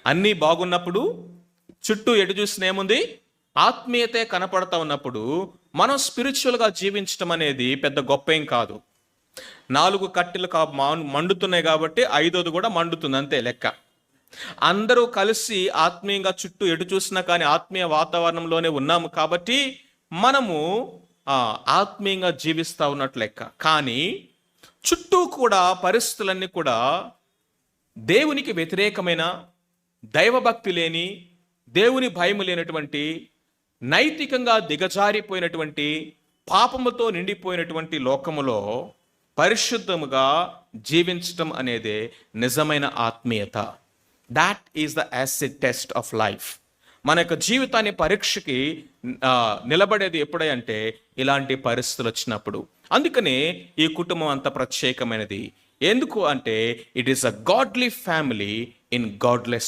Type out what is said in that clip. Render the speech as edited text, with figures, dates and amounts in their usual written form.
అన్నీ బాగున్నప్పుడు చుట్టూ ఎటు చూసిన ఏముంది? ఆత్మీయతే కనపడతా ఉన్నప్పుడు మనం స్పిరిచువల్గా జీవించడం అనేది పెద్ద గొప్ప ఏం కాదు. 4 కట్టెలు మండుతున్నాయి కాబట్టి 5వది కూడా మండుతుంది, అంతే లెక్క. అందరూ కలిసి ఆత్మీయంగా చుట్టూ ఎటు చూసినా కానీ ఆత్మీయ వాతావరణంలోనే ఉన్నాము కాబట్టి మనము ఆత్మీయంగా జీవిస్తూ ఉన్నట్లు లెక్క. కానీ చుట్టూ కూడా పరిస్థితులన్నీ కూడా దేవునికి వ్యతిరేకమైన, దైవభక్తి లేని, దేవుని భయం లేనటువంటి, నైతికంగా దిగజారిపోయినటువంటి, పాపముతో నిండిపోయినటువంటి లోకములో పరిశుద్ధముగా జీవించటం అనేదే నిజమైన ఆత్మీయత. That is the acid test of life. మన యొక్క జీవితాన్ని పరీక్షకి నిలబడేది ఎప్పుడంటే ఇలాంటి పరిస్థితులు వచ్చినప్పుడు. అందుకనే ఈ కుటుంబం అంత ప్రత్యేకమైనది. ఎందుకు అంటే it is a godly family in godless